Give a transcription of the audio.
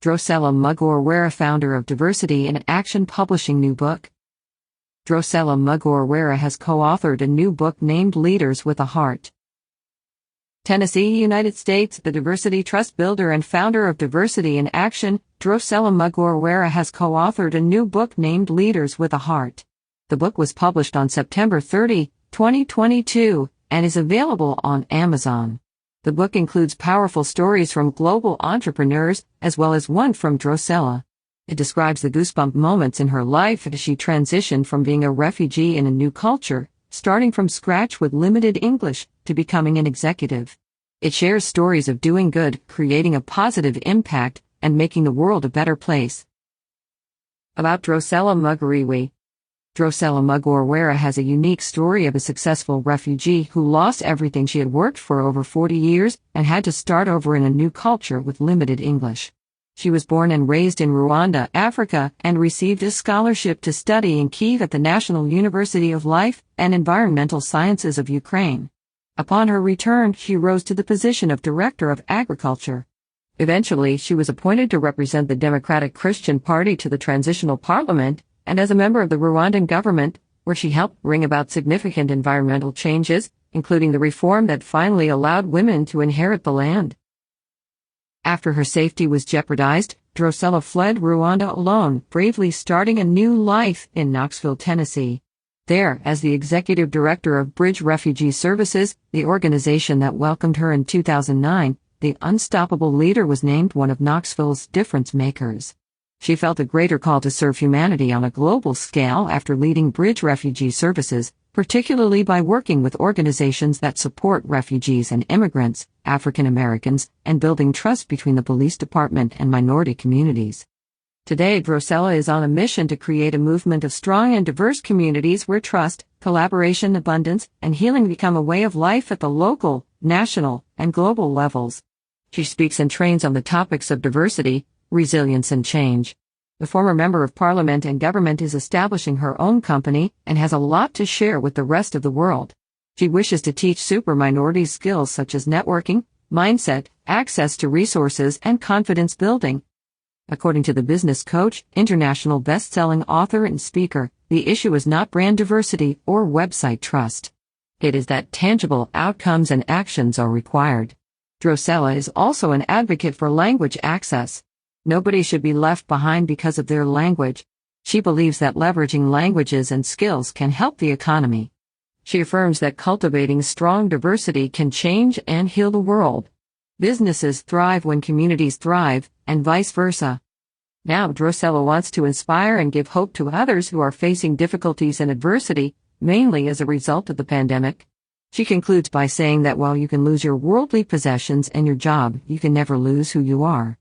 Drocella Mugorewera, founder of Diversity in Action Publishing, new book. Drocella Mugorewera has co-authored a new book named Leaders with a Heart. Tennessee, United States. The Diversity Trust builder and founder of Diversity in Action, Drocella Mugorewera has co-authored a new book named Leaders with a Heart. The book was published on September 30, 2022, and is available on Amazon. The book includes powerful stories from global entrepreneurs, as well as one from Drocella. It describes the goosebump moments in her life as she transitioned from being a refugee in a new culture, starting from scratch with limited English, to becoming an executive. It shares stories of doing good, creating a positive impact, and making the world a better place. About Drocella Mugorewera. Drocella Mugorewera has a unique story of a successful refugee who lost everything she had worked for over 40 years and had to start over in a new culture with limited English. She was born and raised in Rwanda, Africa, and received a scholarship to study in Kyiv at the National University of Life and Environmental Sciences of Ukraine. Upon her return, she rose to the position of Director of Agriculture. Eventually, she was appointed to represent the Democratic Christian Party to the Transitional Parliament, and as a member of the Rwandan government, where she helped bring about significant environmental changes, including the reform that finally allowed women to inherit the land. After her safety was jeopardized, Drocella fled Rwanda alone, bravely starting a new life in Knoxville, Tennessee. There, as the executive director of Bridge Refugee Services, the organization that welcomed her in 2009, the unstoppable leader was named one of Knoxville's difference makers. She felt a greater call to serve humanity on a global scale after leading Bridge Refugee Services, particularly by working with organizations that support refugees and immigrants, African Americans, and building trust between the police department and minority communities. Today, Drocella is on a mission to create a movement of strong and diverse communities where trust, collaboration, abundance, and healing become a way of life at the local, national, and global levels. She speaks and trains on the topics of diversity, resilience, and change. The former member of parliament and government is establishing her own company and has a lot to share with the rest of the world. She wishes to teach super minorities skills such as networking, mindset, access to resources, and confidence building. According to the business coach, international best-selling author and speaker, the issue is not brand diversity or website trust. It is that tangible outcomes and actions are required. Drocella is also an advocate for language access. Nobody should be left behind because of their language. She believes that leveraging languages and skills can help the economy. She affirms that cultivating strong diversity can change and heal the world. Businesses thrive when communities thrive, and vice versa. Now, Drocella wants to inspire and give hope to others who are facing difficulties and adversity, mainly as a result of the pandemic. She concludes by saying that while you can lose your worldly possessions and your job, you can never lose who you are.